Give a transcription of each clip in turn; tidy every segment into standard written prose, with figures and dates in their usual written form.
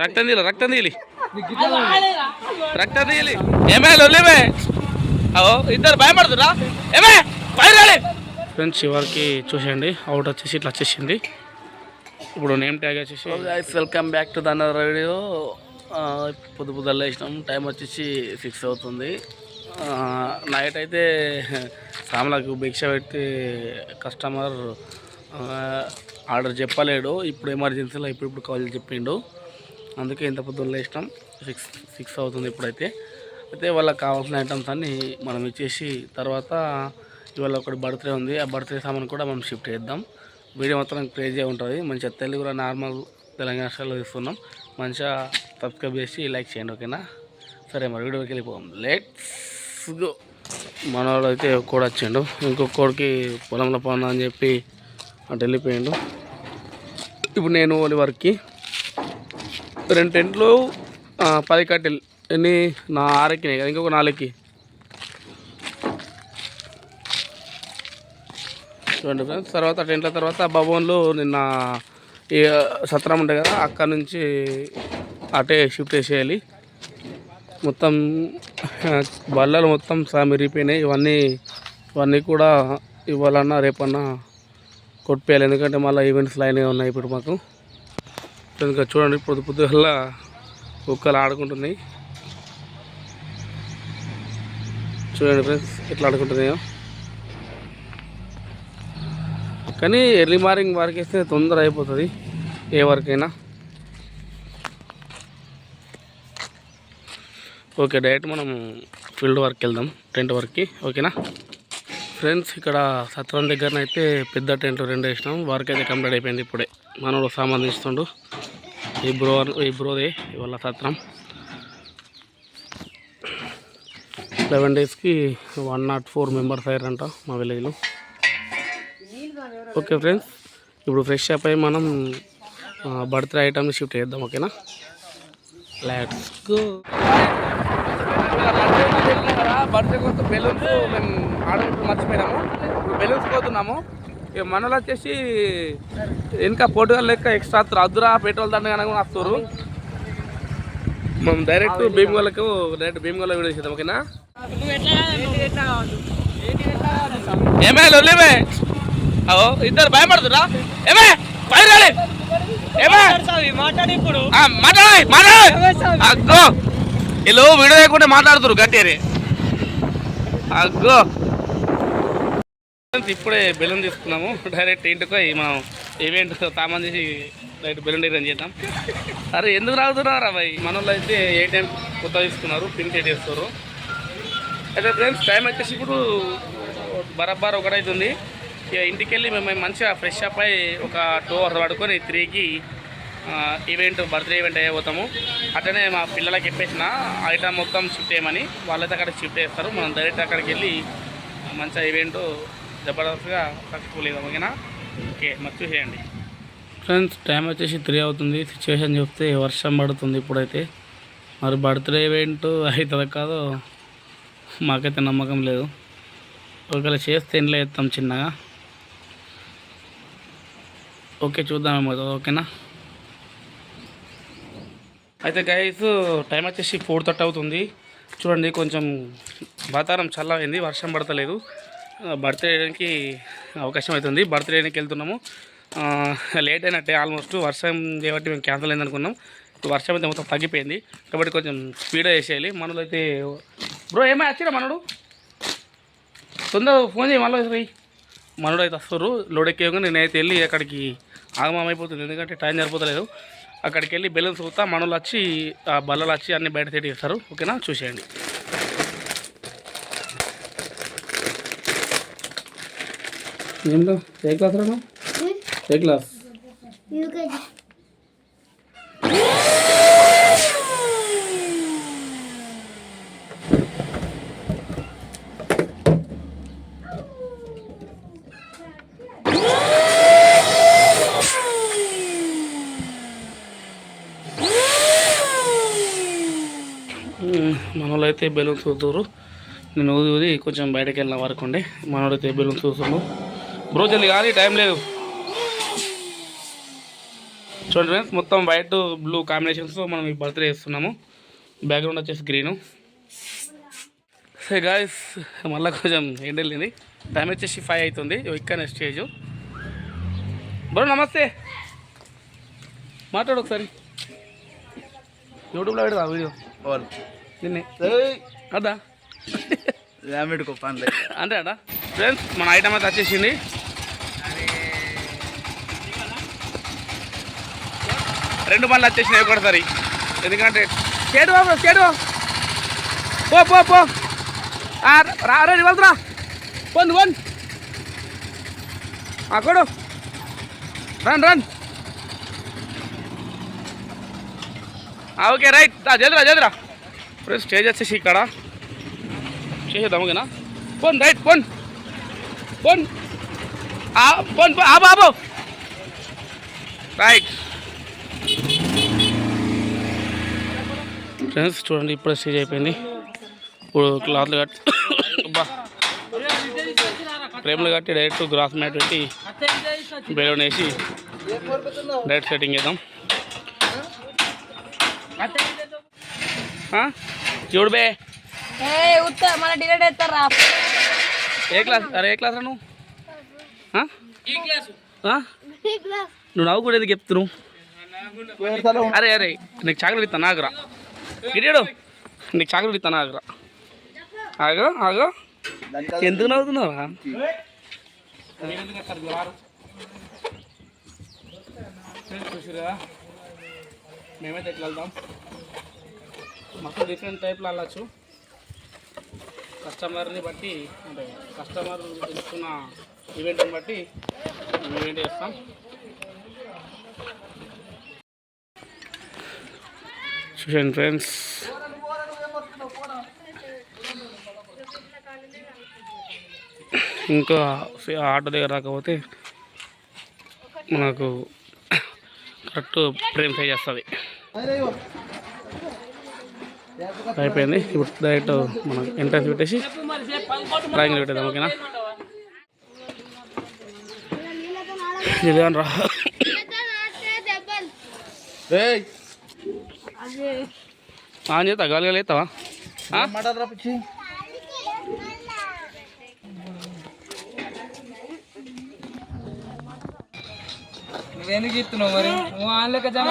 రక్తం తీయాలి రక్తం తీయాలి రక్తం తీయాలి ఏమే లొల్లేమే అవో ఇద్దరు భయపడుతురా ఏమే పైరాలి ఫ్రెండ్స్ చివరికి చూసేయండి అవుట్ వచ్చేసి ఇట్లా వచ్చేసింది. ఇప్పుడు నేమ్ ట్యాగ్ వచ్చేసి welcome back to the another video. పొద్దున్న వేసినాం, టైం వచ్చేసి 6 అవుతుంది. నైట్ అయితే సామలకు భిక్ష పెట్టి కస్టమర్ ఆర్డర్ చెప్పలేడు, ఇప్పుడు ఎమర్జెన్సీలో ఇప్పుడు కాల్ చెప్పిండు, అందుకే ఇంత పొద్దున్న వేసినాం. 6 అవుతుంది ఇప్పుడైతే. అయితే వాళ్ళకి కావాల్సిన ఐటమ్స్ అన్నీ మనం ఇచ్చేసి తర్వాత ఇవాళ ఒకటి బర్త్డే ఉంది, ఆ బర్త్డే సామాన్ కూడా మనం షిఫ్ట్ చేద్దాం. వీడియో మొత్తం క్రేజీగా ఉంటుంది, మంచిగా తెలుగులో నార్మల్ తెలంగాణ స్టైల్లో ఇస్తున్నాం. మంచిగా సబ్స్క్రైబ్ చేసి లైక్ చేయండి, ఓకేనా? సరే మరి వీడియోకి వెళ్ళిపోదాం, లెట్స్ గో. మనవాడు అయితే కోడి వచ్చిండు, ఇంకొక కోడికి పొలంలో పని అని చెప్పి అటు వెళ్ళిపోయిండు. ఇప్పుడు నేను ఓలి వరకు 2 టెంట్లు 10 కట్టెలు ఎన్ని నా 6 కదా, ఇంకొక 4 చూడండి ఫ్రెండ్స్. తర్వాత టెంట్ల తర్వాత భవన్లు నిన్న ఈ సత్రం ఉంటాయి కదా, అక్కడ నుంచి అటే షిఫ్ట్ చేసేయాలి. మొత్తం బల్లలు మొత్తం మిరిగిపోయినాయి. ఇవన్నీ కూడా ఇవ్వాలన్నా రేపన్నా కొట్టిపోయాలి, ఎందుకంటే మళ్ళీ ఈవెంట్స్ లైన్గా ఉన్నాయి ఇప్పుడు మాకు. ఇంకా చూడండి పొద్దుగల కుక్కలు ఆడుకుంటున్నాయి, చూడండి ఫ్రెండ్స్ ఎట్లా ఆడుకుంటున్నాయో. కానీ ఎర్లీ మార్నింగ్ వర్క్ వేస్తే తొందర అయిపోతుంది ఏ వర్క్ అయినా. ఓకే, డైరెక్ట్ మనం ఫీల్డ్ వర్క్ వెళ్దాం, టెంట్ వర్క్కి, ఓకేనా ఫ్రెండ్స్? ఇక్కడ సత్రం దగ్గరనైతే పెద్ద టెంట్లు 2 వేసినాం, వర్క్ అయితే కంప్లీట్ అయిపోయింది. ఇప్పుడే మనోడు సామాన్ తీస్తుండు. ఈ బ్రోదే ఇవాళ సత్రం 11 డేస్కి 104 మెంబర్స్ అయ్యారంట మా విలేజ్లో. ఓకే ఫ్రెండ్స్, ఇప్పుడు ఫ్రెష్ అప్ అయ్యి మనం బర్త్డే ఐటమ్ని షిఫ్ట్ చేద్దాం, ఓకేనా? Let's go. బర్త్డే కోసం బెలూన్స్ మేము ఆర్డర్ మర్చిపోయినాము, బెలూన్స్ పోతున్నాము. ఇక మనలో వచ్చేసి ఇంకా పోర్టుగల్ లెక్క ఎక్స్ట్రా అద్దురా పెట్రోల్ దండగా వస్తారు. మనం డైరెక్ట్ భీమగోళకు భీమగోళ వీడియో చేద్దాం, ఓకేనా? ఏమే లొల్లేమే అవో ఇద్దరు భయపడుతురా ఏమే పైరాలి ఏమే మాట్లాడి అగ్గో వీళ్ళు వీడియో లేకుంటే మాట్లాడుతురు గట్టి అని అగ్గో. ఇప్పుడే బెలూన్ తీసుకున్నాము, డైరెక్ట్ ఇంటికి మనం ఈవెంట్ సామాన్ చేసి డైరెక్ట్ బెలూన్ డిజైన్ చేద్దాం. అరే ఎందుకు రాగుతున్నారా భయ్? మన వాళ్ళు అయితే ఏ టైం కొత్త తీసుకున్నారు, పింక్ చేస్తారు. అయితే ఫ్రెండ్స్ టైం వచ్చేసి ఇప్పుడు బరాబర్ 1 అవుతుంది. ఇక ఇంటికి వెళ్ళి మేము మంచిగా ఫ్రెష్ అప్ అయ్యి ఒక 2 hours పడుకొని 3కి బర్త్డే ఈవెంట్ అయిపోతాము. అట్లనే మా పిల్లలకి చెప్పేసిన ఐటమ్ మొత్తం షిఫ్ట్ చేయమని, వాళ్ళైతే అక్కడికి షిఫ్ట్ చేస్తారు. మనం డైరెక్ట్ అక్కడికి వెళ్ళి మంచిగా ఈవెంట్ జబర్దస్త్గా సక్సెస్ఫుల్ అవుతాం, ఓకేనా? ఓకే మరి చూసేయండి ఫ్రెండ్స్. టైం వచ్చేసి 3 అవుతుంది. సిచ్యువేషన్ చూస్తే వర్షం పడుతుంది ఇప్పుడైతే. మరి బర్త్డే ఈవెంట్ అవుతుందో కాదో మాకైతే నమ్మకం లేదు. ఒకవేళ చేస్తే ఇంట్లో వేస్తాం చిన్నగా. ఓకే చూద్దాం ఏమవుతుందో, ఓకేనా? అయితే గైస్ టైం వచ్చేసి 4:30 అవుతుంది. చూడండి కొంచెం వాతావరణం చల్లమైంది, వర్షం పడతలేదు. బర్త్డే చేయడానికి అవకాశం అవుతుంది. బర్త్డే చేయడానికి వెళ్తున్నాము. లేట్ అయినట్టే ఆల్మోస్ట్, వర్షం చేయబట్టి మేము క్యాన్సిల్ అయింది అనుకున్నాం. ఇప్పుడు వర్షం అయితే మొత్తం తగ్గిపోయింది కాబట్టి కొంచెం స్పీడ్గా వేసేయాలి. మనలో అయితే బ్రో ఏమై వచ్చినా మనోడు తొందర ఫోన్ చేయి, మళ్ళీ మనోడు అయితే వస్తారు. లోడ్ ఎక్కేయగా నేనైతే వెళ్ళి అక్కడికి ఆగమైపోతుంది, ఎందుకంటే టైం సరిపోతలేదు. అక్కడికి వెళ్ళి బెలూన్స్ అవుతా మనోళ్ళు వచ్చి ఆ బల్లలు వచ్చి అన్నీ బయట సెట్ చేస్తారు, ఓకేనా? చూసేయండి. ఏంటో ఏ క్లాస్ రా? ఏ క్లాస్? మనోళ్ళు అయితే బెలూన్స్ చూస్తారు. నేను ఊది కొంచెం బయటకు వెళ్ళిన వరకు ఉండే మనోడైతే బెలూన్స్ చూస్తున్నాను. బ్రో జల్ది కానీ టైం లేదు. చూడండి ఫ్రెండ్స్, మొత్తం వైట్ బ్లూ కాంబినేషన్స్తో మనం ఈ బర్త్డే చేస్తున్నాము. బ్యాక్గ్రౌండ్ వచ్చేసి గ్రీను. సరే గాయస్, మళ్ళీ కొంచెం ఎండ్ వెళ్ళింది. టైం వచ్చేసి 5 అవుతుంది. ఇక్కడ స్టేజ్. బ్రో నమస్తే, మాట్లాడు ఒకసారి. యూట్యూబ్లో పెడదా వీడియో నిన్నే అదా అంతే అడా. ఫ్రెండ్స్, మన ఐటమ్ అయితే వచ్చేసింది. రెండు పనులు వచ్చేసినాయి ఒకటిసారి. ఎందుకంటే స్టేట్ పో పో పో రా వెళ్తురా పోను అక్కడు రన్. ఓకే రైట్, జల్దిరా. ఫ్రెండ్స్, స్టేజ్ వచ్చేసి ఇక్కడ చేసేద్దాం. ఓకేనా? పోన్ రైట్, పోన్ బాబు రైట్. ఫ్రెండ్స్ చూడండి, ఇప్పుడు స్టేజ్ అయిపోయింది. ఇప్పుడు క్లాత్లు కట్టి ఫ్రేమ్లు కట్టి డైరెక్ట్ గ్రాస్ మ్యాట్ పెట్టి బెలూన్ వేసి డైరెక్ట్ సెట్టింగ్ చేద్దాం. చూడు బే, ఏ క్లాస్? అరే ఏ క్లాస్ రా నువ్వు? నువ్వు నవ్వు కూడా ఎందుకు చెప్తున్నావు? అరే నీకు చాక్లెట్ ఇస్తాను ఆగురా. గిడియాడు, నీకు చాక్లెట్ ఇస్తాను ఆగురా. ఆగో ఎందుకు నవ్వుతున్నావా? చూసిరా, మేమైతే ఎట్లా వెళ్దాం. మొత్తం డిఫరెంట్ టైప్లో వెళ్ళచ్చు. కస్టమర్ని బట్టి, అంటే కస్టమర్ తెలుసుకున్న ఈవెంట్ని బట్టి ఈవెంట్ చేస్తాం. చూడండి ఫ్రెండ్స్, ఇంకా ఆటో దగ్గర రాకపోతే మనకు కరెక్ట్ ఫ్రేమ్ సైజ్ వస్తుంది. అయిపోయింది. ఇప్పుడు డైరెక్ట్ మనం ఎంట్రన్స్ పెట్టేసి డ్రాయింగ్ పెట్టేద్దాం. ఓకేనా? ఇదేనా రా ఆన్ చేస్తా, గాలిగా లేస్తావా? నువ్వెందుకు ఇస్తున్నావు మరి? నువ్వు ఆన్లక జమ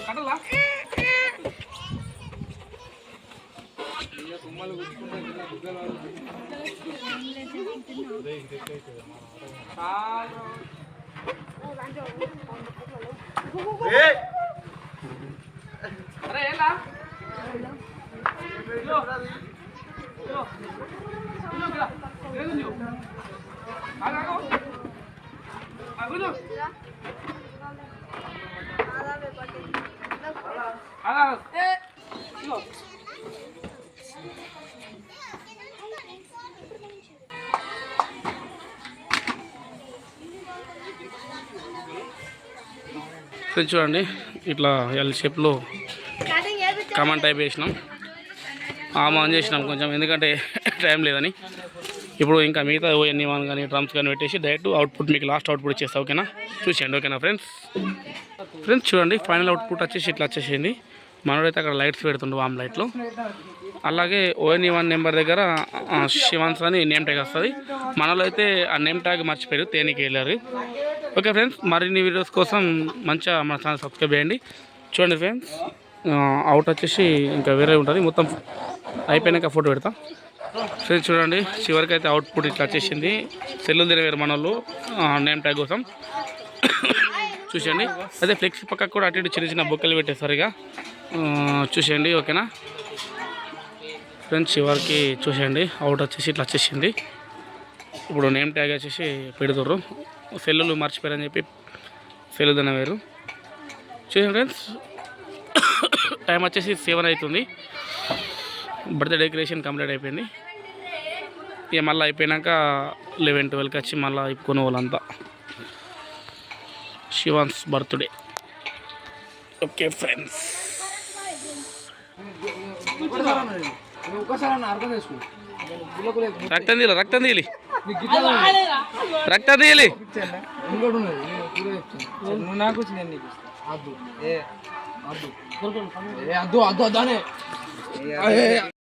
కట్టలా అరే ఎలా చూడండి, ఇట్లా ఎల్ షేప్లో కమాండ్ టైప్ చేసినాం. ఆన్ చేసినాం కొంచెం, ఎందుకంటే టైం లేదని. ఇప్పుడు ఇంకా మిగతా ఓఎన్ఈ వన్ కానీ డ్రమ్స్ కానీ పెట్టేసి డైరెక్ట్ అవుట్పుట్ మీకు లాస్ట్ అవుట్పుట్ ఇచ్చేస్తా. ఓకేనా? చూసేయండి. ఓకేనా ఫ్రెండ్స్ చూడండి, ఫైనల్ అవుట్పుట్ వచ్చేసి ఇట్లా వచ్చేసింది. మనోడైతే అక్కడ లైట్స్ పెడుతుండు, వామ్ లైట్లు. అలాగే ఓఎన్ఈ వన్ నెంబర్ దగ్గర శివాన్స్ అని నేమ్ ట్యాగ్ వస్తుంది. మనలో అయితే ఆ నేమ్ ట్యాగ్ మర్చిపోయారు, తేనికి వెళ్ళారు. ఓకే ఫ్రెండ్స్, మరిన్ని వీడియోస్ కోసం మంచిగా మన ఛానల్ సబ్స్క్రైబ్ చేయండి. చూడండి ఫ్రెండ్స్, అవుట్ వచ్చేసి ఇంకా వేరే ఉంటుంది. మొత్తం అయిపోయినాక ఫోటో పెడతా. ఫ్రెండ్స్ చూడండి, చివరికి అయితే అవుట్పుట్ ఇట్లా వచ్చేసింది. సెల్లు తిరగారు మన వాళ్ళు నేమ్ ట్యాగ్ కోసం. చూసేయండి. అదే ఫ్లెక్స్ పక్కకు కూడా అటు ఇటు చిన్న చిన్న బొక్కలు పెట్టేస్తారు. ఇక చూసేయండి. ఓకేనా ఫ్రెండ్స్, చివరికి చూసేయండి, అవుట్ వచ్చేసి ఇట్లా వచ్చేసింది. ఇప్పుడు నేమ్ ట్యాగ్ వచ్చేసి పెడుతుర్రు. సెల్లులు మర్చిపోయారని చెప్పి సెల్లు తినవేరు. చూసాం ఫ్రెండ్స్, టైం వచ్చేసి 7 అవుతుంది. బర్త్డే డెకరేషన్ కంప్లీట్ అయిపోయింది. ఇక మళ్ళీ అయిపోయినాక 11-12కి వచ్చి మళ్ళీ ఇప్పుకునే వాళ్ళంతా. శివాన్స్ బర్త్డే. ఓకే ఫ్రెండ్స్, రక్తం తీయాలి, రక్తం తీయాలి, రక్తం తీయాలి. నువ్వు నాకు నేను నీకు అద్దు ఏ అద్దు అద్దు అద్దు అద్దు